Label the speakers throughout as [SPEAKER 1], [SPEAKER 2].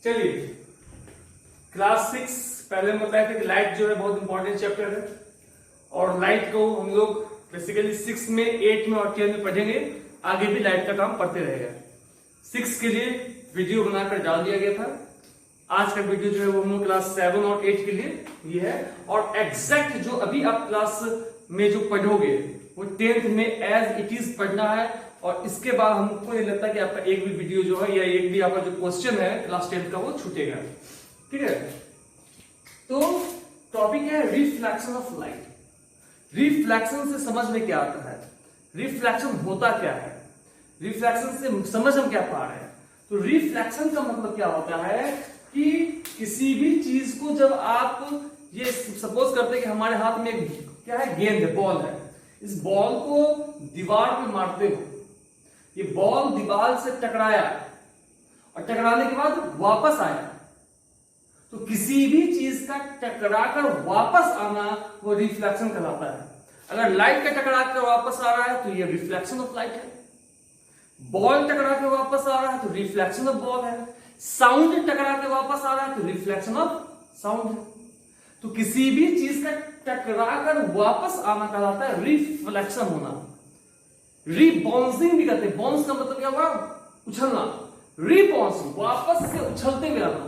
[SPEAKER 1] चलिए क्लास 6 पहले हम बताया था कि लाइट जो है बहुत इंपॉर्टेंट चैप्टर है और लाइट को हम लोग बेसिकली 6 में 8 में और 10 में पढ़ेंगे। आगे भी लाइट का काम पढ़ते रहेगा। 6 के लिए वीडियो बनाकर डाल दिया गया था। आज का वीडियो जो है वो हम लोग क्लास 7 और 8 के लिए ये है और एग्जैक्ट जो अभी आप क्लास में जो पढ़ोगे वो 10th में एज इट इज पढ़ना है और इसके बाद हमको नहीं लगता कि आपका एक भी वीडियो जो है या एक भी आपका जो क्वेश्चन है क्लास 10th का वो छूटेगा। ठीक है, तो टॉपिक है रिफ्लेक्शन ऑफ लाइट। रिफ्लेक्शन से समझ में क्या आता है, रिफ्लेक्शन होता क्या है, रिफ्लेक्शन से समझ हम क्या पा रहे हैं। तो रिफ्लेक्शन का मतलब क्या होता है कि किसी भी चीज को जब आप ये सपोज करते हैं कि हमारे हाथ में क्या है, गेंद है, बॉल है, इस बॉल को दीवार पे मारते हो, ये बॉल दीवार से टकराया और टकराने के बाद वापस आया, तो किसी भी चीज का टकराकर वापस आना वो रिफ्लेक्शन कहलाता है। अगर लाइट का टकरा कर वापस आ रहा है तो ये रिफ्लेक्शन ऑफ लाइट है। बॉल टकरा के वापस आ रहा है तो रिफ्लेक्शन ऑफ बॉल है। साउंड टकरा के वापस आ रहा है तो रिफ्लेक्शन ऑफ साउंड है। तो किसी भी चीज का टकरा कर वापस आना कहलाता है रिफ्लेक्शन होना। रीबाउंसिंग भी कहते हैं। बाउंस का मतलब क्या हुआ, उछलना। रीबाउंसिंग वापस से उछलते हुए आना,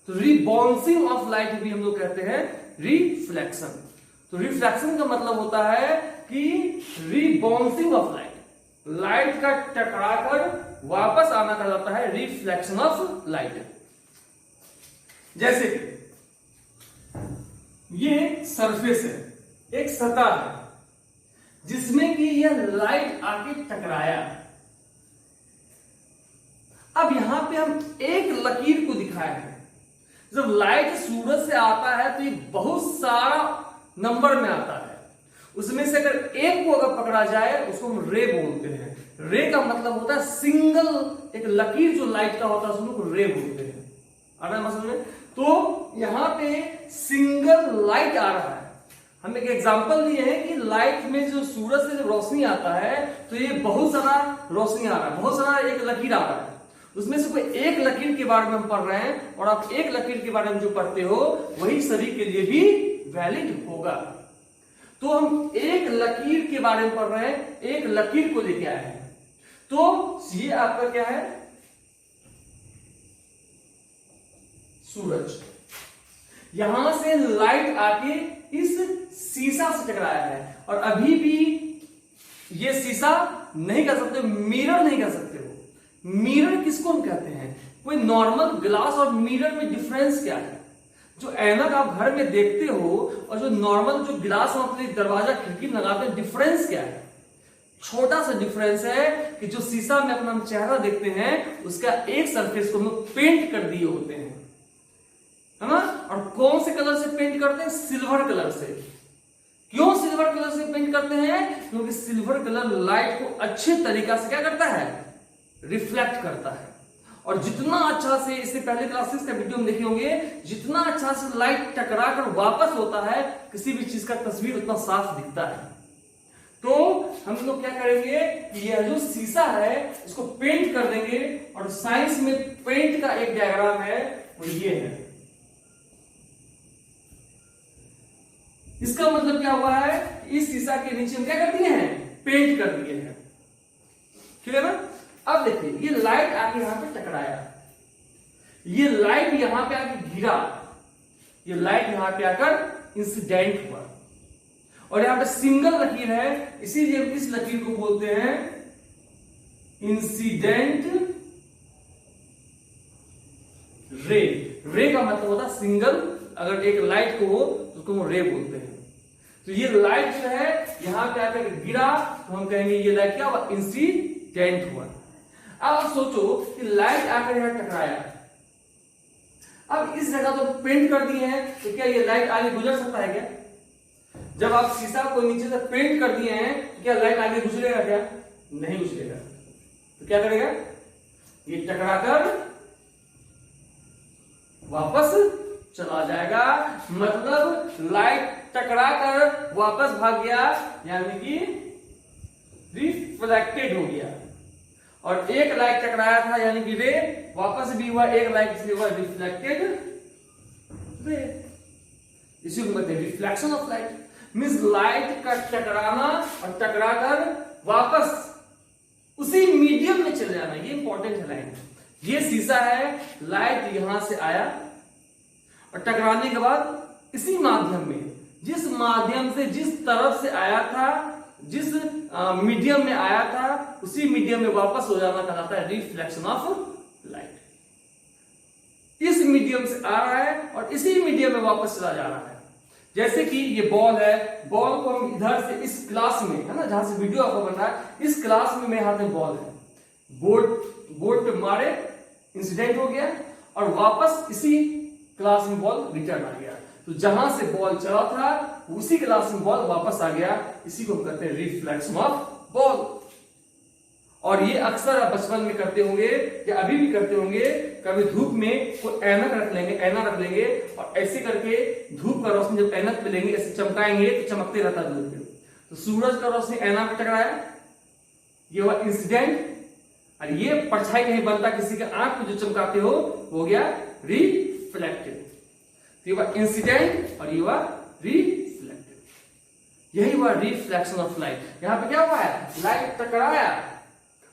[SPEAKER 1] तो रीबाउंसिंग ऑफ लाइट भी हम लोग कहते हैं रिफ्लेक्शन। तो रिफ्लेक्शन का मतलब होता है कि रीबाउंसिंग ऑफ लाइट, लाइट का टकराकर वापस आना कहलाता है रिफ्लेक्शन ऑफ लाइट। जैसे ये सरफेस है, एक सतह है जिसमें कि यह लाइट आके टकराया। अब यहां पे हम एक लकीर को दिखाए हैं। जब लाइट सूरज से आता है तो ये बहुत सारा नंबर में आता है, उसमें से अगर एक को अगर पकड़ा जाए उसको हम रे बोलते हैं। रे का मतलब होता है सिंगल, एक लकीर जो लाइट का होता है उसको रे बोलते हैं। आ रहा है समझ में? तो यहां पे सिंगल लाइट आ रहा है। हम एक एग्जांपल दिए हैं कि लाइट में जो सूरज से जो रोशनी आता है तो ये बहुत सारा रोशनी आ रहा है, बहुत सारा एक लकीर आ रहा है, उसमें से कोई एक लकीर के बारे में हम पढ़ रहे हैं और आप एक लकीर के बारे में जो पढ़ते हो वही सभी के लिए भी वैलिड होगा। तो हम एक लकीर के बारे में पढ़ रहे हैं, एक लकीर को लेके आए हैं। तो ये आपका क्या है, सूरज। यहां से लाइट आके इस शीशा से टकराया है और अभी भी ये शीशा नहीं कर सकते, मिरर नहीं कर सकते हो। मिरर किसको हम कहते हैं? कोई नॉर्मल ग्लास और मिरर में डिफरेंस क्या है? जो ऐनक आप घर में देखते हो और जो नॉर्मल जो गिलास में अपने दरवाजा खिड़की लगाते हैं, डिफरेंस क्या है? छोटा सा डिफरेंस है कि जो शीशा में अपना हम चेहरा देखते हैं उसका एक सरफेस को हम लोग पेंट कर दिए होते हैं, है ना? और कौन से कलर से पेंट करते हैं? सिल्वर कलर से। क्यों सिल्वर कलर से पेंट करते हैं? क्योंकि सिल्वर कलर लाइट को अच्छे तरीका से क्या करता है, रिफ्लेक्ट करता है। और जितना अच्छा से, इससे पहले क्लासेस का वीडियो में देखे होंगे, जितना अच्छा से लाइट टकरा कर वापस होता है किसी भी चीज का तस्वीर उतना साफ दिखता है। तो हम लोग क्या करेंगे, यह जो शीशा है इसको पेंट कर देंगे और साइंस में पेंट का एक डायग्राम है वो ये है। इसका मतलब क्या हुआ है, इस शीशा के नीचे हम क्या कर दिए हैं, पेंट कर दिए हैं। ठीक है ना? अब देखिए ये लाइट आके यहां पे टकराया, ये लाइट यहां पे आके गिरा, ये लाइट यहां पे आकर इंसिडेंट हुआ और यहां पे सिंगल लकीर है, इसीलिए इस लकीर को बोलते हैं इंसिडेंट रे। रे का मतलब होता है सिंगल, अगर एक लाइट को हो तो उसको हम रे बोलते हैं। तो ये लाइट जो है यहां पे आकर गिरा तो हम कहेंगे ये लाइट क्या हुआ, इंसिडेंट हुआ। अब आप सोचो कि लाइट आकर यहां टकराया, अब इस जगह तो पेंट कर दिए हैं तो क्या ये लाइट आगे गुजर सकता है क्या? जब आप शीशा को नीचे से पेंट कर दिए हैं तो क्या लाइट आगे गुजरेगा क्या? नहीं गुजरेगा। तो क्या करेगा, ये टकराकर वापस चला जाएगा। मतलब लाइट टकरा कर वापस भाग गया, यानी कि रिफ्लेक्टेड हो गया। और एक लाइट टकराया था यानी कि रे वापस भी हुआ, एक लाइट इसलिए हुआ रिफ्लेक्टेड रे। इसी को कहते हैं reflection of light. Means light का टकराना और टकराकर वापस उसी मीडियम में चले जाना, ये इंपॉर्टेंट है लाइन। ये शीशा है, लाइट यहां से आया और टकराने के बाद इसी माध्यम में, जिस माध्यम से जिस तरफ से आया था, जिस मीडियम में आया था, उसी मीडियम में वापस हो जाना कहलाता है रिफ्लेक्शन ऑफ लाइट। इस मीडियम से आ रहा है और इसी मीडियम में वापस चला जा रहा है। जैसे कि ये बॉल है, बॉल को हम इधर से इस क्लास में, है ना, जहां से वीडियो आपको बन रहा है, इस क्लास में मेरे हाथ में बॉल है, बोर्ड पे मारे, इंसिडेंट हो गया और वापस इसी क्लास में बॉल रिटर्न आ गया। तो जहां से बॉल चला था उसी क्लास में बॉल वापस आ गया, इसी को हम कहते हैं रिफ्लेक्शन ऑफ बॉल। और ये अक्सर आप बचपन में करते होंगे या अभी भी करते होंगे, कभी धूप में कोई ऐनक रख लेंगे, ऐना रख लेंगे और ऐसे करके धूप का रोशनी जब ऐनक पे लेंगे, ऐसे चमकाएंगे तो चमकते रहता है धूप पे। तो सूरज का रोशनी ऐना पे टकराया, ये हुआ इंसिडेंट, और ये परछाई नहीं बनता किसी के आंख को जो चमकाते हो, वो गया रिफ्लेक्टेड। ये हुआ इंसिडेंट और ये हुआ रिफ्लेक्टेड। यही हुआ रिफ्लेक्शन ऑफ लाइट। यहां पे क्या हुआ है, लाइट टकराया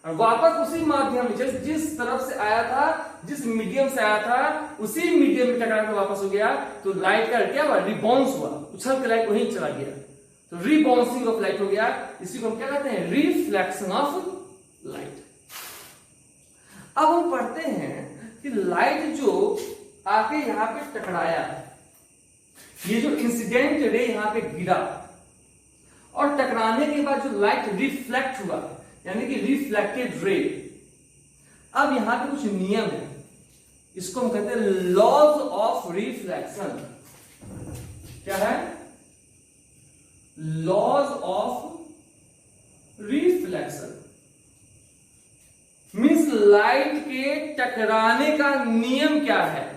[SPEAKER 1] और वापस उसी माध्यम में, जिस तरफ से आया था, जिस मीडियम से आया था, उसी मीडियम में टकरा के वापस हो गया। तो लाइट का क्या हुआ, रिबाउंस हुआ, उछल के लाइट वहीं चला गया, तो रिबाउंसिंग ऑफ लाइट हो गया। इसी को हम क्या कहते हैं, रिफ्लेक्शन ऑफ लाइट। अब हम पढ़ते हैं कि लाइट जो आके यहां पे टकराया, ये जो इंसिडेंट रे यहां पे गिरा और टकराने के बाद जो लाइट रिफ्लेक्ट हुआ यानी कि रिफ्लेक्टेड रे। अब यहां पे कुछ नियम है, इसको हम कहते हैं लॉज ऑफ रिफ्लेक्शन। क्या है, laws of reflection. Means light के टकराने का नियम क्या है,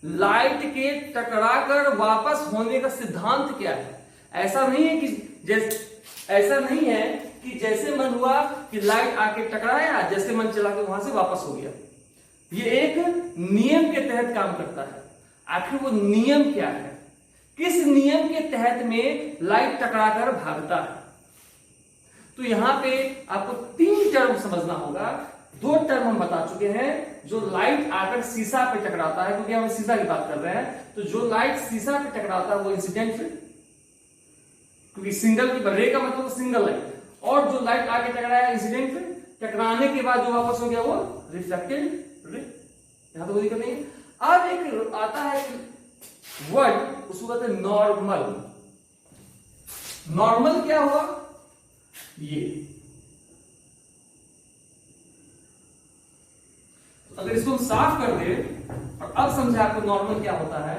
[SPEAKER 1] लाइट के टकराकर वापस होने का सिद्धांत क्या है। ऐसा नहीं है कि जैसे मन हुआ कि लाइट आके टकराया, जैसे मन चला के वहां से वापस हो गया। ये एक नियम के तहत काम करता है। आखिर वो नियम क्या है, किस नियम के तहत में लाइट टकराकर भागता है। तो यहां पे आपको 3 टर्म समझना होगा। 2 टर्म हम बता चुके हैं, जो लाइट आकर शीशा पे टकराता है, क्योंकि हम शीशा की बात कर रहे हैं। तो जो लाइट शीशा पे टकराता है वो इंसिडेंट रे, क्योंकि सिंगल की रे का मतलब सिंगल लाइट, और जो लाइट आके टकराया इंसिडेंट रे, टकराने के बाद जो वापस हो गया वो रिफ्लेक्टेड रे। यहां तो कोई दिक्कत नहीं है। अब एक आता है वर्ड, उसको कहते हैं नॉर्मल। नॉर्मल क्या हुआ, ये अगर इसको हम साफ कर दे और अब समझे आपको नॉर्मल क्या होता है।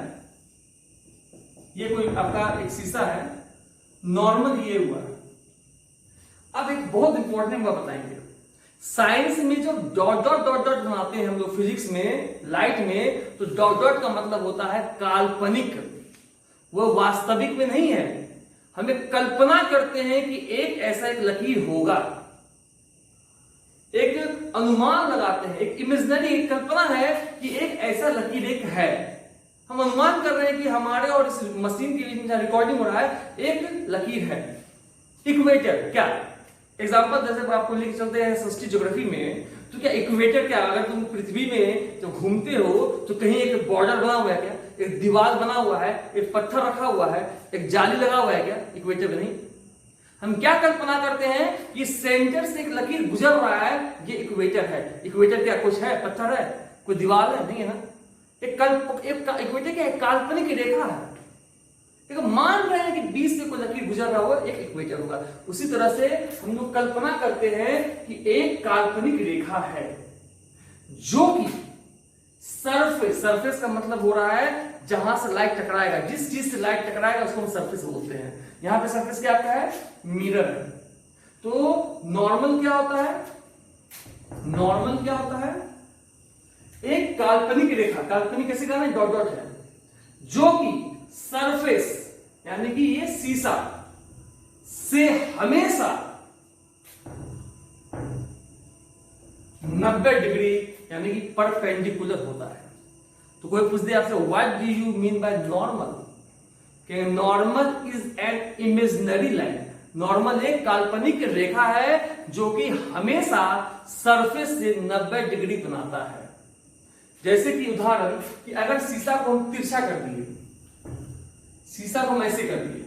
[SPEAKER 1] ये कोई आपका एक शीशा है, नॉर्मल ये हुआ। अब एक बहुत इंपॉर्टेंट बात बताएंगे, साइंस में जो डॉट डॉट डॉट डॉट बनाते हैं हम लोग फिजिक्स में, लाइट में, तो डॉट डॉट का मतलब होता है काल्पनिक, वो वास्तविक में नहीं है। हमें कल्पना करते हैं कि एक ऐसा एक लकीर होगा, एक अनुमान लगाते हैं, एक इमेजिनरी एक कल्पना है कि एक ऐसा लकीर एक है। हम अनुमान कर रहे हैं कि हमारे और इस मशीन के बीच में रिकॉर्डिंग हो रहा है, एक लकीर है। इक्वेटर क्या एग्जांपल जैसे आपको लेके चलते हैं सृष्टि ज्योग्राफी में, तो क्या इक्वेटर क्या, अगर तुम पृथ्वी में जब घूमते हो तो कहीं एक बॉर्डर बना हुआ है क्या, एक दीवार बना हुआ है, एक पत्थर रखा हुआ है, एक जाली लगा हुआ है क्या, इक्वेटर में नहीं। हम क्या कल्पना करते हैं कि सेंटर से एक लकीर गुजर रहा है, ये इक्वेटर है। इक्वेटर क्या कुछ है, पत्थर है, कोई दीवार है, नहीं है ना। इक्वेटर क्या है, काल्पनिक रेखा है। देखो मान रहे हैं कि बीच से कोई लकीर गुजर रहा होगा, एक इक्वेटर होगा। उसी तरह से हम लोग कल्पना करते हैं कि एक काल्पनिक रेखा है जो कि सरफेस का मतलब हो रहा है जहां से लाइट टकराएगा, जिस चीज से लाइट टकराएगा उसको हम सरफेस बोलते हैं। यहां पे सरफेस क्या आपका है, मिरर है। तो नॉर्मल क्या होता है, नॉर्मल क्या होता है, एक काल्पनिक रेखा, काल्पनिक कैसे कहना है, डॉट डॉट है, जो कि सरफेस यानी कि ये शीशा से हमेशा 90 डिग्री यानी कि परपेंडिकुलर होता है। तो कोई पूछ दे आपसे what do you mean by normal, कि normal is an imaginary line. Normal एक काल्पनिक रेखा है जो कि हमेशा सरफेस से 90 डिग्री बनाता है। जैसे कि उदाहरण कि अगर शीशा को हम तिरछा कर दिए, शीशा को हम ऐसे कर दिए,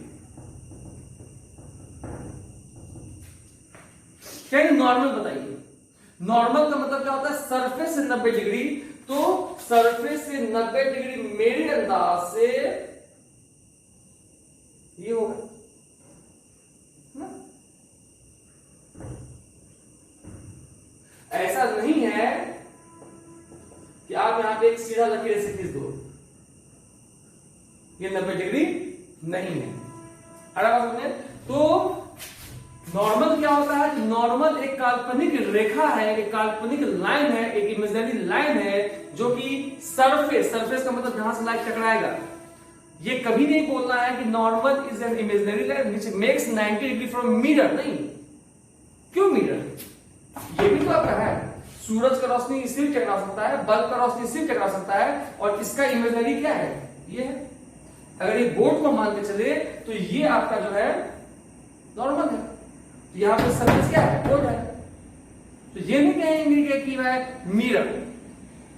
[SPEAKER 1] क्या ये नॉर्मल बताइए? नॉर्मल का मतलब क्या होता है? सरफेस से 90 डिग्री। तो सरफेस से 90 डिग्री मेरे अंदाज से ये होगा ना? ऐसा नहीं है कि आप यहां पे एक सीधा लकीर से खींच दो, ये 90 डिग्री नहीं है। अरे तो नॉर्मल क्या होता है? नॉर्मल एक काल्पनिक रेखा है, एक काल्पनिक लाइन है, एक इमेजिनरी लाइन है जो कि सरफेस का मतलब जहां से लाइट टकराएगा। ये कभी नहीं बोलना है कि normal is an imaginary line which makes 90 degree from mirror. नहीं, क्यों मिरर? ये भी तो आपका है, सूरज का रोशनी इससे भी टकरा सकता है, बल्ब का रोशनी इससे भी टकरा सकता है, और इसका इमेजिनरी क्या है? ये है। अगर ये बोर्ड को मान के चले तो ये आपका जो है नॉर्मल है। यहां पे सरफेस क्या है? बोर्ड है। तो ये नहीं कहेंगे कि वह मिरर,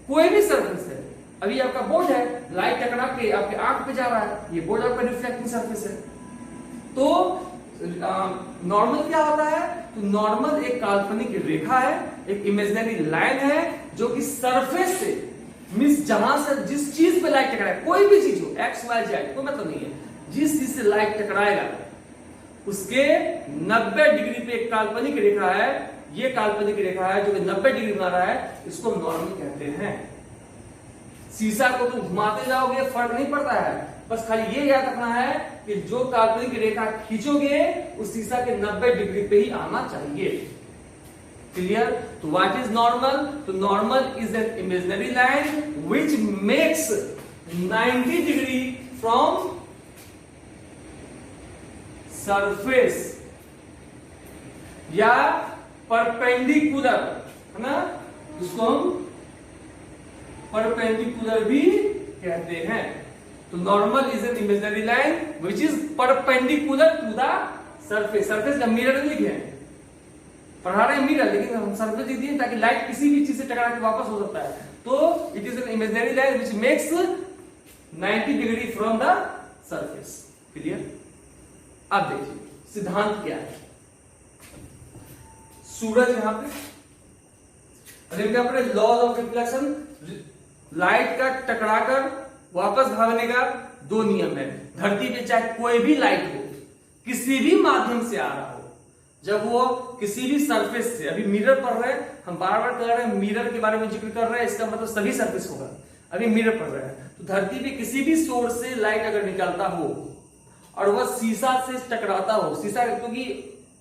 [SPEAKER 1] कोई भी सरफेस है। अभी आपका बोर्ड है, लाइट टकरा के आपके आंख पे जा रहा है, ये बोर्ड आपका रिफ्लेक्टिंग सरफेस है। तो नॉर्मल क्या होता है? तो नॉर्मल एक काल्पनिक रेखा है, एक इमेजिनरी लाइन है जो कि सरफेस से मींस जहां से जिस चीज पे लाइट टकराए, कोई भी चीज हो, एक्स वाई जेड कोई मतलब नहीं है, जिस चीज से लाइट टकराएगा उसके 90 डिग्री पे एक काल्पनिक रेखा है। ये काल्पनिक रेखा है जो कि 90 डिग्री बना रहा है, इसको नॉर्मल कहते हैं। शीशा को तुम घुमाते जाओगे फर्क नहीं पड़ता है, बस खाली ये याद रखना है कि जो काल्पनिक रेखा खींचोगे उस शीशा के 90 डिग्री पे ही आना चाहिए। क्लियर? तो व्हाट इज नॉर्मल? तो normal is an imaginary line which makes 90 degree from surface या परपेंडिकुलर, है ना? इसको हम परपेंडिकुलर भी कहते हैं। तो normal is an imaginary line which is perpendicular to the surface. Surface का मिरर लिखे हैं, पढ़ा रहे हैं मिरर, लेकिन हम सरफेस लिख दिए ताकि लाइट किसी भी चीज से टकरा के वापस हो सकता है। तो it is an imaginary line which makes 90 degree from the surface. Clear? अब देखिए सिद्धांत क्या है। सूरज यहां पे लॉज ऑफ रिफ्लेक्शन, लाइट का टकराकर वापस भागने का 2 नियम है। धरती पे चाहे कोई भी लाइट हो, किसी भी माध्यम से आ रहा हो, जब वो किसी भी सरफेस से, अभी मिरर पढ़ रहे हैं, हम बार बार कह रहे हैं मिरर के बारे में जिक्र कर रहे हैं, इसका मतलब सभी सरफेस होगा। अभी मिरर पढ़ रहे हैं तो धरती पे किसी भी सोर्स से लाइट अगर निकलता हो और वह शीशा से टकराता हो, शीशा क्योंकि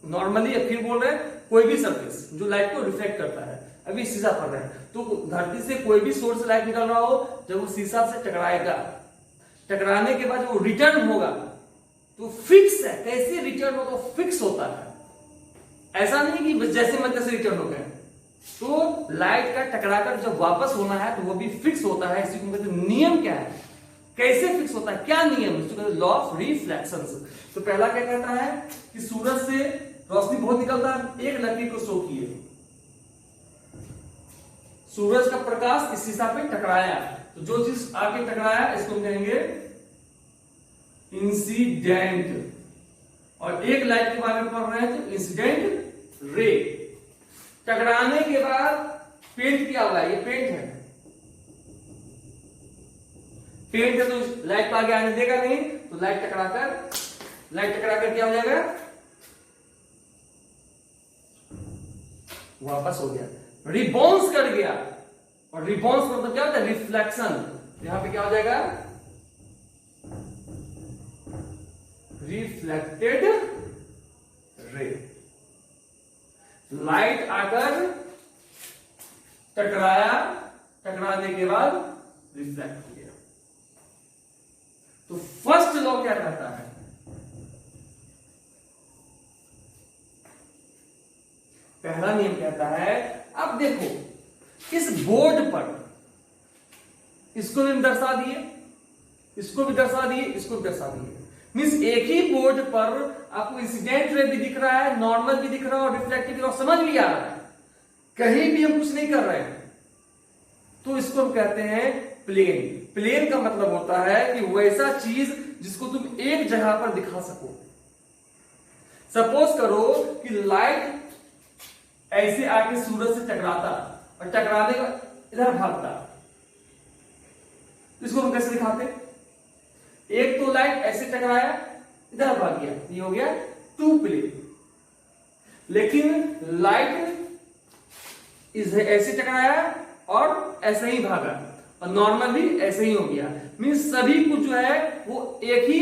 [SPEAKER 1] नॉर्मली फिर बोल रहे हैं कोई भी सरफेस जो लाइट को रिफ्लेक्ट करता है, अभी शीशा पड़ रहा है, तो धरती से कोई भी सोर्स से लाइट निकल रहा हो, जब वो शीशा से टकराएगा, टकराने के बाद वो रिटर्न होगा तो फिक्स है। कैसे रिटर्न होगा? तो फिक्स होता है, ऐसा नहीं कि जैसे मन तैसे रिटर्न हो गए। तो लाइट का टकराकर जब वापस होना है तो वो भी फिक्स होता है। इसी को कहते हैं नियम। क्या है, कैसे फिक्स होता है, क्या नियम? इसको कहते हैं लॉ ऑफ रिफ्लेक्शन। तो पहला क्या कहता है कि सूरज से रोशनी बहुत निकलता है, एक लकीर को शो किए, सूरज का प्रकाश इस शीशा पे टकराया, तो जो चीज आके टकराया इसको हम कहेंगे इंसिडेंट। और एक लाइट के बारे में पढ़ रहे हैं तो इंसिडेंट रे। टकराने के बाद पेंट क्या हुआ? ये पेंट है, पेंट है तो लाइट को आगे आने देगा नहीं, तो लाइट टकराकर क्या हो जाएगा? वापस हो गया, रिबाउंस कर गया। और रिबाउंस मतलब क्या होता है? रिफ्लेक्शन। यहां पे क्या हो जाएगा? Reflected ray. लाइट आकर टकराया, टकराने के बाद रिफ्लेक्ट हो गया। तो फर्स्ट लॉ क्या कहता है? पहला नियम कहता है, अब देखो इस बोर्ड पर इसको भी दर्शा दिए, इसको भी दर्शा दिए, इसको भी दर्शा दिए। मींस एक ही बोर्ड पर आपको इंसिडेंट रे भी दिख रहा है, नॉर्मल भी दिख रहा है और रिफ्लेक्टिव भी, और समझ भी आ रहा है, कहीं भी हम कुछ नहीं कर रहे हैं। तो इसको हम कहते हैं प्लेन। प्लेन का मतलब होता है कि वैसा चीज जिसको तुम एक जगह पर दिखा सको। सपोज करो कि लाइट ऐसे आके सूरज से टकराता और टकराने का इधर भागता, इसको हम कैसे दिखाते? एक तो लाइट ऐसे टकराया, इधर भाग गया, ये हो गया टू प्लेन। लेकिन लाइट ऐसे टकराया और ऐसे ही भागा, और नॉर्मल भी ऐसे ही हो गया। मीन्स सभी कुछ जो है वो एक ही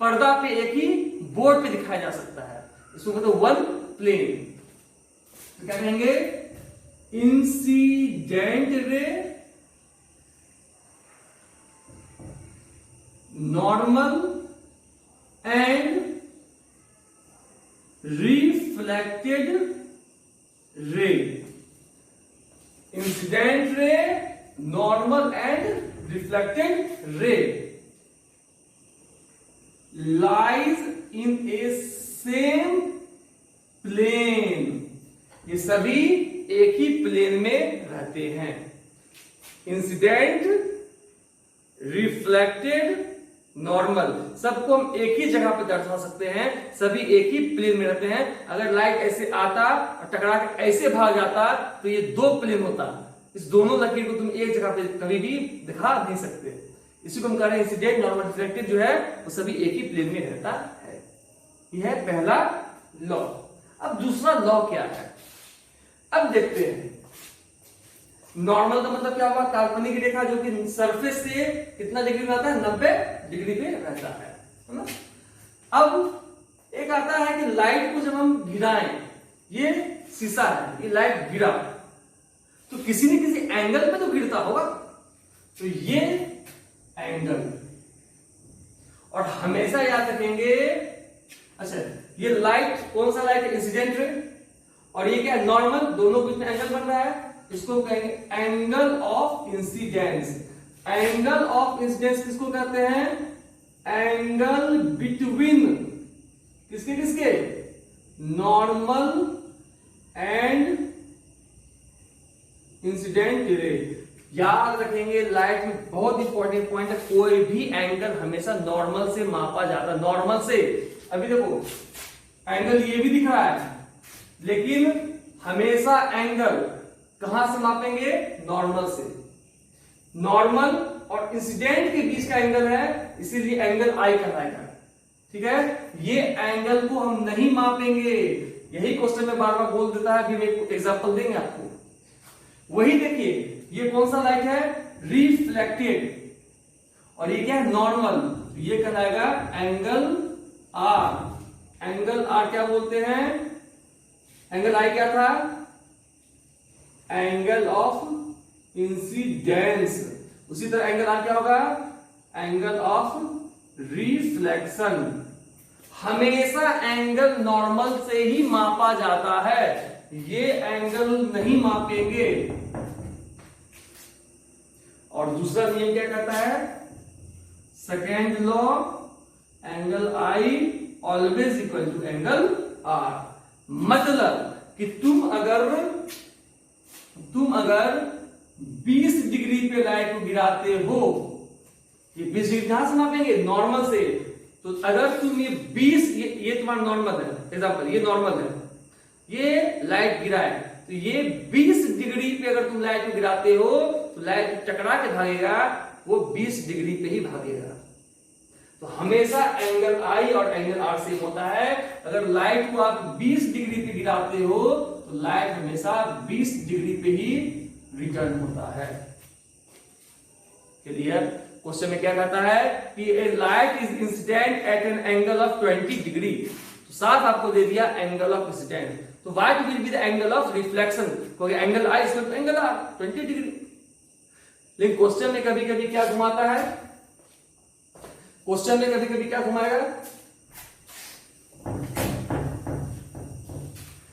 [SPEAKER 1] पर्दा पे, एक ही बोर्ड पे दिखाया जा सकता है। इसको कहते हैं वन प्लेन। तो क्या कहेंगे? Incident ray, normal and reflected ray. Incident ray, normal and reflected ray lies in a same plane. ये सभी एक ही प्लेन में रहते हैं। इंसिडेंट, रिफ्लेक्टेड, नॉर्मल, सबको हम एक ही जगह पे दर्शा सकते हैं, सभी एक ही प्लेन में रहते हैं। अगर लाइट ऐसे आता और टकरा के ऐसे भाग जाता तो ये दो प्लेन होता। इस दोनों लकीर को तुम एक जगह पे कभी भी दिखा नहीं सकते। इसी को हम कह रहे हैं इंसिडेंट, नॉर्मल, रिफ्लेक्टेड जो है वो सभी एक ही प्लेन में रहता है। यह है पहला लॉ। अब दूसरा लॉ क्या है, अब देखते हैं। नॉर्मल का मतलब क्या हुआ? काल्पनिक रेखा जो कि सरफेस से कितना डिग्री में आता है? 90 डिग्री पे रहता है ना। अब एक आता है कि लाइट को जब हम गिराएं, ये शीशा है, ये लाइट गिरा तो किसी न किसी एंगल पे तो गिरता होगा, तो ये एंगल, और हमेशा याद रखेंगे। अच्छा, ये लाइट कौन सा लाइट है? इंसिडेंट रे, और ये क्या है? नॉर्मल। दोनों के बीच में एंगल बन रहा है, इसको कहेंगे angle of incidence. Angle of incidence किसको कहते हैं? एंगल बिटवीन किसके किसके? Normal and incident ray. याद रखेंगे, लाइट में बहुत इंपॉर्टेंट पॉइंट है, कोई भी एंगल हमेशा नॉर्मल से मापा जाता है। नॉर्मल से, अभी देखो एंगल ये भी दिख रहा है, लेकिन हमेशा एंगल कहां से मापेंगे? नॉर्मल से। नॉर्मल और इंसिडेंट के बीच का एंगल है, इसीलिए एंगल आई कहलाएगा। ठीक है, ये एंगल को हम नहीं मापेंगे। यही क्वेश्चन में बार बार बोल देता है, अभी मैं एक एग्जांपल देंगे आपको। वही देखिए, ये कौन सा लाइट है? रिफ्लेक्टेड, और ये क्या है? नॉर्मल। ये कहलाएगा एंगल आर। एंगल आर क्या बोलते हैं? एंगल आई क्या था? Angle of incidence. उसी तरह एंगल आर क्या होगा? Angle of reflection. हमेशा एंगल नॉर्मल से ही मापा जाता है, ये एंगल नहीं मापेंगे। और दूसरा नियम क्या कहता है? Second law, angle I always equal to angle R. मतलब कि तुम अगर 20 डिग्री पे लाइट को गिराते हो, ये 20 डिग्री कहां से मापेंगे? नॉर्मल से। तो अगर तुम ये 20, ये तुम्हारा नॉर्मल है, एग्जांपल ये नॉर्मल है, ये लाइट गिराए, तो ये 20 डिग्री पे अगर तुम लाइट को गिराते हो तो लाइट टकरा के भागेगा, वो 20 डिग्री पे ही भागेगा। तो हमेशा एंगल आई और एंगल आर सेम होता है। अगर लाइट को आप 20 डिग्री पे गिराते हो तो लाइट हमेशा 20 डिग्री पे ही रिटर्न होता है। क्लियर? क्वेश्चन में क्या कहता है कि a light is incident at an angle of 20 degree. तो साथ आपको दे दिया एंगल ऑफ इंसिडेंट, तो what will be the angle of reflection? क्योंकि एंगल आई इसमें एंगल आर 20 डिग्री। लेकिन क्वेश्चन में कभी कभी क्या घुमाता है? क्वेश्चन में कभी कभी क्या घुमाएगा?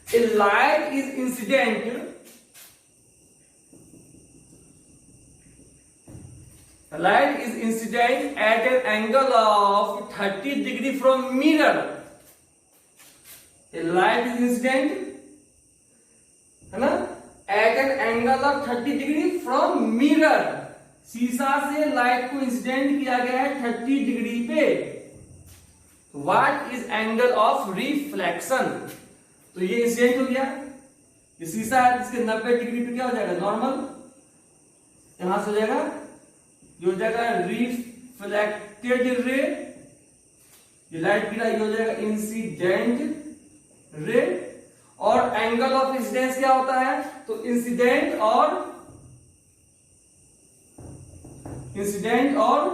[SPEAKER 1] A light is incident light is incident at an angle of 30 degree from mirror. Light is incident है ना at an angle of 30 degree from mirror. शीशा से लाइट को इंसिडेंट किया गया है 30 डिग्री पे। What is angle of reflection? तो ये इंसिडेंट हो गया, ये शीशा है इसके 90 डिग्री पे क्या हो जाएगा नॉर्मल, यहां से हो जाएगा ये हो जाएगा रिफ्लेक्टेड रे, ये लाइट गिरा ये हो जाएगा इंसिडेंट रे। और एंगल ऑफ इंसिडेंस क्या होता है? तो इंसिडेंट और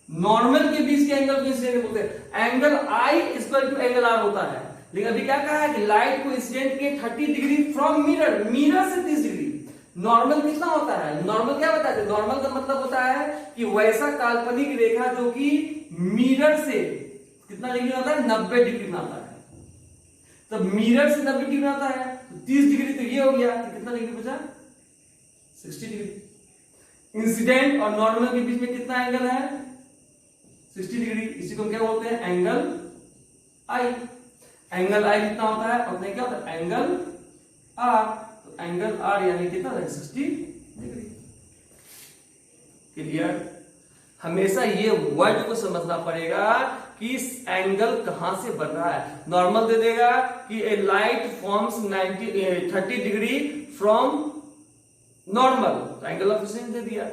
[SPEAKER 1] नॉर्मल के बीच के एंगल को इंसिडेंट बोलते हैं। Angle I equal to angle R होता है। लेकिन अभी क्या कहा है कि लाइट को इंसिडेंट किए 30 डिग्री फ्रॉम मिरर, मिरर से 30 डिग्री। नॉर्मल कितना होता है? नॉर्मल क्या बताते हैं? नॉर्मल का मतलब होता है कि वैसा काल्पनिक रेखा जो कि मिरर से कितना डिग्री होता है? 90 डिग्री में आता है। तो मिरर से 90 डिग्री में आता है तो 30 डिग्री तो ये हो गया, तो कितना डिग्री बचा? 60 डिग्री। इंसिडेंट और नॉर्मल के बीच में कितना एंगल है? 60 डिग्री। इसी को क्या बोलते हैं? Angle i. एंगल आई कितना होता है? और क्या होता है? Angle R. तो एंगल आर यानी कितना है? 60 डिग्री। क्लियर? हमेशा ये वर्ड को समझना पड़ेगा कि इस एंगल कहां से बन रहा है। नॉर्मल दे देगा कि a light forms 30 degree from normal, तो एंगल ऑफ इंसिडेंस दे दिया,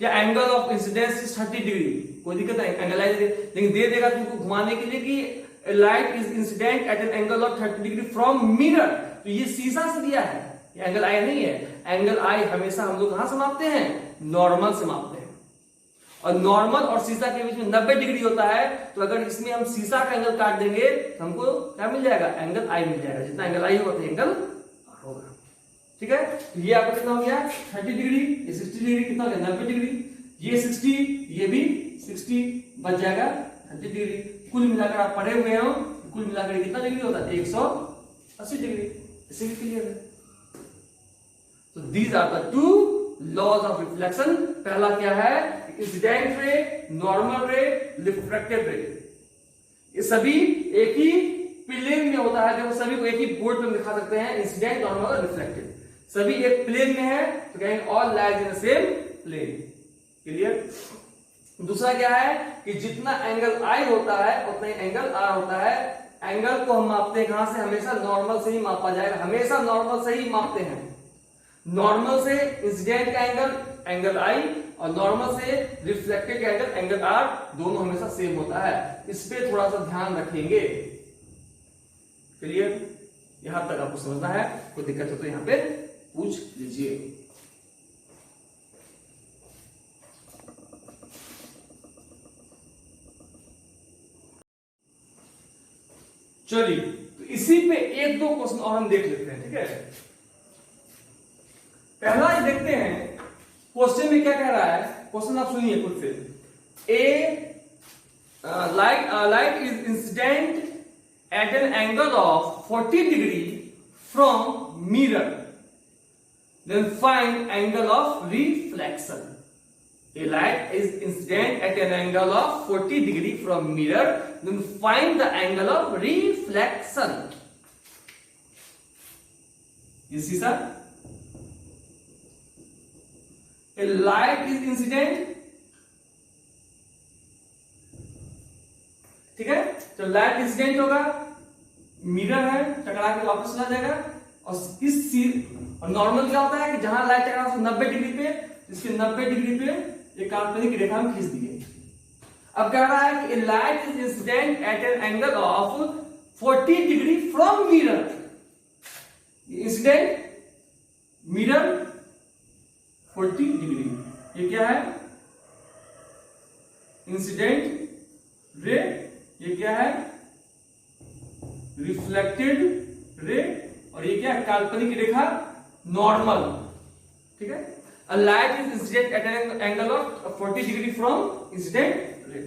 [SPEAKER 1] या angle of incidence is 30 degree, कोई दिक्कत नहीं, एंगल आई दे। लेकिन दे देगा तुमको घुमाने के लिए कि light is incident at an angle of 30 degree from mirror. तो ये शीशा से दिया है, ये एंगल आई नहीं है। एंगल आई हमेशा हम लोग कहां से मापते हैं? नॉर्मल से मापते हैं। और नॉर्मल और शीशा के बीच में 90 डिग्री होता है। तो अगर इसमें हम शीशा का एंगल काट देंगे तो हमको क्या मिल जाएगा? एंगल आई मिल जाएगा। जितना एंगल आई होगा तो एंगल होगा। ठीक है, ये आपका कितना हो गया? 30 डिग्री। ये 60 डिग्री कितना हो गया? 90 डिग्री। ये 60, ये भी 60 बच जाएगा 30 डिग्री। कुल मिलाकर आप पढ़े हुए हो, कुल मिलाकर कितना डिग्री होता है? 180 डिग्री। इसे भी क्लियर है। तो these are the two laws of reflection. पहला क्या है? इंसिडेंट रे, नॉर्मल रे, रिफ्रैक्टेड रे। ये सभी एक ही प्लेन में होता है। जब सभी को एक ही बोर्ड पे दिखा सकते हैं, इंसिडेंट, नॉर्मल और रिफ्लेक्टेड सभी एक प्लेन में है, तो कहेंगे all lies in the same plane. Clear? दूसरा क्या है कि जितना एंगल आई होता है उतना ही एंगल आर होता है। एंगल को हम मापते हैं कहां से? हमेशा नॉर्मल से ही मापा जाएगा, हमेशा नॉर्मल से ही मापते हैं। नॉर्मल से इंसिडेंट का एंगल आई, और नॉर्मल से रिफ्लेक्टेड का एंगल आर, दोनों हमेशा सेम होता है। इस पे थोड़ा सा ध्यान रखेंगे। क्लियर? यहां तक आपको समझना है। कोई दिक्कत हो तो यहां पे पूछ लीजिए। चलिए, तो इसी पे एक दो क्वेश्चन और हम देख लेते हैं। ठीक है, पहला ये देखते हैं क्वेश्चन में क्या कह रहा है। क्वेश्चन आप सुनिए खुद से। Light is incident at an angle of 40 degree from mirror, then find angle of reflection. A light is incident at an angle of 40 degree from mirror, then find the angle of reflection. You see, sir? A light is incident. ठीक है, तो light incident होगा, mirror है, टकरा के वापस चला जाएगा। और नॉर्मल क्या होता है कि जहां लाइट टकरा 90 डिग्री पे, इसके 90 डिग्री पे एक काल्पनिक रेखा हम खींच दिए। अब कह रहा है कि light is incident at an angle of 40 degree from mirror. Incident, mirror, 40 degree. ये क्या है? Incident ray. ये क्या है? Reflected ray. और ये क्या है? काल्पनिक रेखा, नॉर्मल। ठीक है, a light is incident at an angle of 40 degree from incident ray.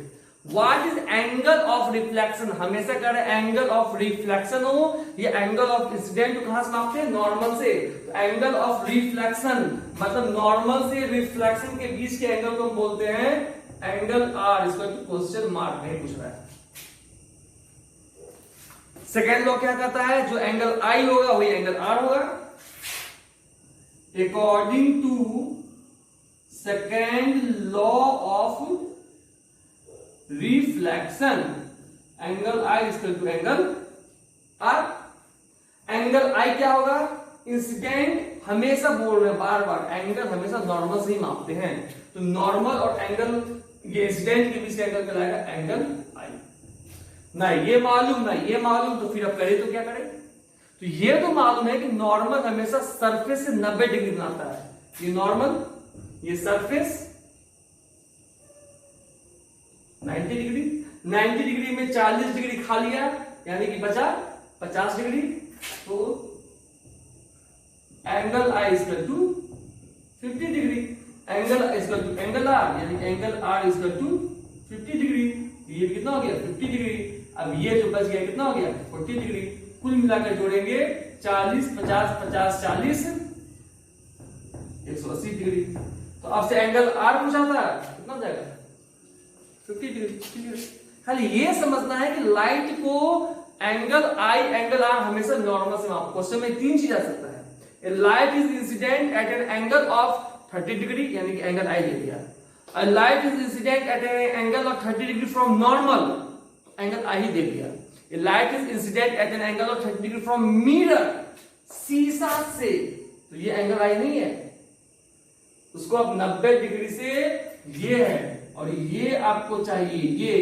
[SPEAKER 1] What is angle of reflection, हमेशा कह रहे एंगल ऑफ रिफ्लेक्शन हो या एंगल ऑफ इंसिडेंट, कहां से मापते हैं, नॉर्मल से। तो एंगल ऑफ रिफ्लेक्शन मतलब नॉर्मल से रिफ्लेक्शन के बीच के एंगल को हम बोलते हैं एंगल आर। इसका क्वेश्चन मार्क नहीं पूछ रहा है। सेकेंड लॉ क्या कहता है, जो एंगल आई होगा वही एंगल आर होगा। According to second law of reflection angle I equal to angle r. Angle i क्या होगा, इंसिडेंट, हमेशा बोल रहे हैं बार बार एंगल हमेशा नॉर्मल से ही मापते हैं, तो नॉर्मल और एंगल ये इंसिडेंट के बीच का एंगल कहलाएगा एंगल आई। ना ये मालूम ना ये मालूम, तो फिर अब करें तो क्या करें। तो ये तो मालूम है कि नॉर्मल हमेशा सरफेस से 90 डिग्री बनाता है। ये नॉर्मल, ये सरफेस 90 डिग्री, 90 डिग्री में 40 डिग्री खा लिया यानी कि बचा 50 डिग्री। तो angle I equal to 50 degree, angle equal to angle are यानी angle are equal to 50 degree. ये कितना हो गया 50 डिग्री। अब ये जो बच गया कितना हो गया 40 डिग्री। कुल मिलाकर जोड़ेंगे 40 50 50 40 180 डिग्री। तो आपसे एंगल आर पूछा था, कितना हो जाएगा 50 डिग्री। खाली ये समझना है कि लाइट को एंगल आई एंगल आर हमेशा नॉर्मल से मापो। क्वेश्चन में 3 चीज आ सकता है। Light is incident at an angle of 30 degree यानी कि एंगल आई दे दिया। Light is incident at an angle of 30 degree from normal, angle i दे दिया। Light is incident at an angle of 30 degree from mirror, शीशा से, तो ये एंगल आई नहीं है, उसको अब 90 डिग्री से ये है और ये आपको चाहिए,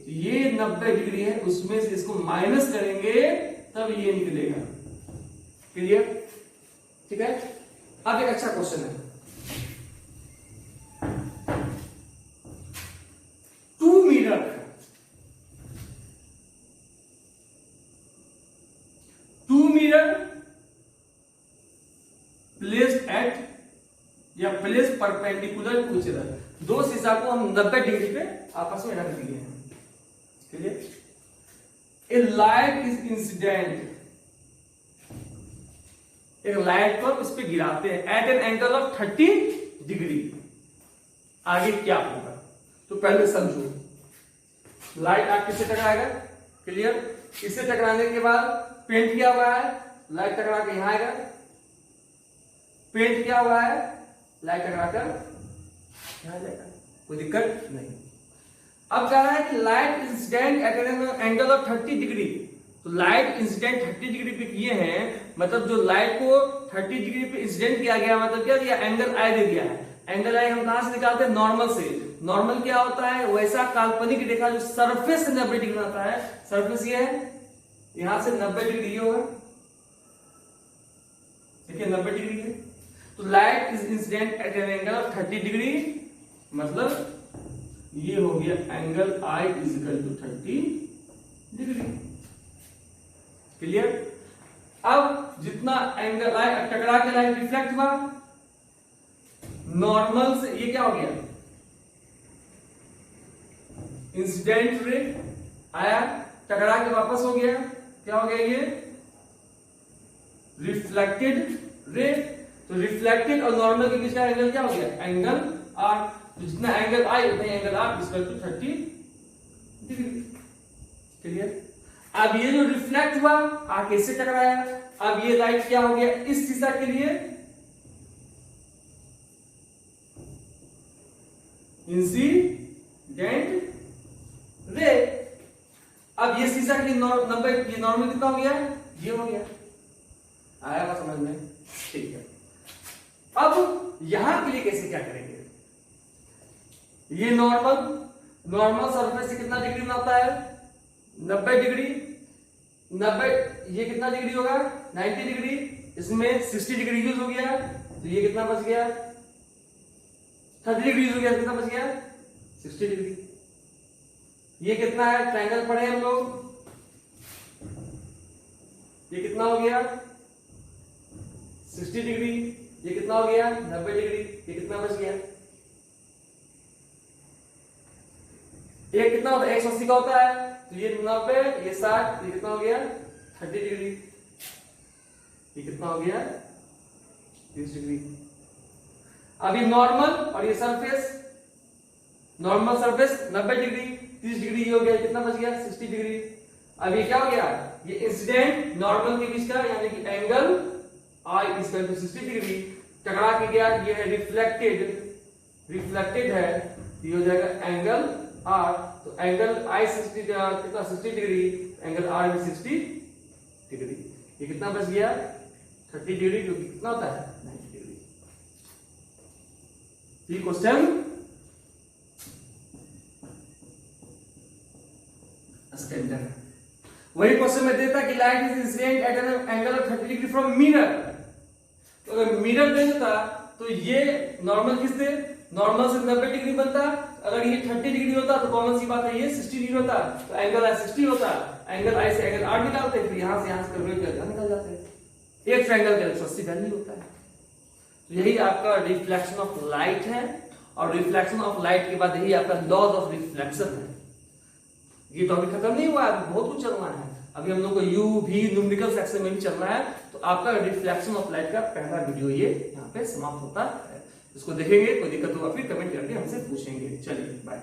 [SPEAKER 1] ये 90 डिग्री है, उसमें से इसको माइनस करेंगे तब ये निकलेगा। क्लियर, ठीक है। अब एक अच्छा क्वेश्चन है, 2 मिरर, 2 मिरर प्लेस्ड एट या place perpendicular to each other, 2 शीशा को हम 90 डिग्री पे आपस में रख दिए हैं। Clear, a light is incident, एक लाइट को इस पे गिराते हैं at an angle of 30 degree. आगे क्या होगा, तो पहले समझो। लाइट आप किससे टकराएगा, क्लियर, इससे टकराने के बाद पेंट किया हुआ है, लाइट टकरा के यहां आएगा, पेंट किया हुआ है, लाइट टकराकर यहां जाएगा, कोई दिक्कत नहीं। अब कह रहा है कि light incident at an angle of 30 degree, तो लाइट इंसिडेंट 30 डिग्री पे किए हैं, मतलब जो लाइट को 30 डिग्री पे इंसिडेंट किया गया, मतलब क्या दिया, एंगल आई दे दिया है। एंगल आई हम कहां से निकालते हैं, नॉर्मल से। नॉर्मल क्या होता है, वैसा काल्पनिक रेखा जो सरफेस से 90 डिग्री बनाता है। सरफेस ये है, यहां से 90 डिग्री होगा, देखिए 90 डिग्री है। तो light is incident at an angle of 30 degree, मतलब ये हो गया angle I is equal to 30 degree. Clear, अब जितना एंगल आई टकरा के लाइट रिफ्लेक्ट हुआ, नॉर्मल से ये क्या हो गया, इंसिडेंट रे आया, टकरा के वापस हो गया, क्या हो गया ये रिफ्लेक्टेड रे। तो रिफ्लेक्टेड और नॉर्मल के बीच का एंगल क्या हो गया, एंगल आर। तो जितना एंगल आई उतना angle are equal to 30 degree. Clear, अब ये जो रिफ्लेक्ट हुआ आके इससे टकराया, अब ये लाइट क्या हो गया, इस शीशा के लिए इंसिडेंट रे। अब ये शीशा के लिए नंबर, ये नॉर्मल कितना हो गया, ये हो गया, आया बात समझ में, ठीक है। अब यहां के लिए कैसे क्या करेंगे, ये नॉर्मल सरफेस से कितना डिग्री बनाता है, 90 डिग्री, 90, ये कितना डिग्री होगा 90 डिग्री, इसमें 60 डिग्री यूज हो गया, तो ये कितना बच गया 30 डिग्री यूज हो गया, कितना बच गया 60 डिग्री। ये कितना है, ट्रायंगल पढ़े हम लोग, ये कितना हो गया 60 डिग्री, ये कितना हो गया 90 डिग्री, ये कितना बच गया ये कितना होता है, 180 का होता है, तो ये 90, ये 60, ये कितना हो गया 30 डिग्री, ये कितना हो गया 30 डिग्री। अब ये नॉर्मल और ये surface, normal surface 90 degree, 30 degree ये हो गया, कितना बच गया 60 डिग्री। अब ये क्या हो गया, ये इंसिडेंट नॉर्मल के बीच का यानी कि angle I is equal to 60 degree, टकरा के गया, ये है रिफ्लेक्टेड, रिफ्लेक्टेड है, ये हो जाएगा एंगल R, तो एंगल I 60 कितना 60 डिग्री, एंगल R भी 60 डिग्री, ये कितना बच गया 30 डिग्री, जो कितना होता है 90 डिग्री। ये क्वेश्चन स्टैंडर्ड। वही क्वेश्चन में देता कि light is incident at an angle of 30 degree from mirror, तो अगर मिरर दे देता तो ये नॉर्मल किस थे, नॉर्मल से 90 डिग्री बनता, अगर ये 30 डिग्री होता तो कॉमन सी बात है ये 60 डिग्री होता, तो एंगल आई 60 होता, एंगल आई से एंगल आर निकालते, फिर यहां से कैलकुलेट करके निकल जाते हैं, एक ट्रायंगल का 180 वैल्यू होता है। तो यही आपका रिफ्लेक्शन ऑफ लाइट है, और रिफ्लेक्शन ऑफ लाइट के बाद यही आपका लॉज ऑफ रिफ्लेक्शन है। ये टॉपिक खत्म नहीं हुआ, अभी बहुत कुछ चलना है, अभी हम लोग को यू भी न्यूमेरिकल सेक्शन में भी चलना है, तो आपका रिफ्लेक्शन ऑफ लाइट का पहला वीडियो ये यहाँ पे समाप्त होता है। इसको देखेंगे, कोई दिक्कत होगा फिर कमेंट करके हमसे पूछेंगे। चलिए बाय।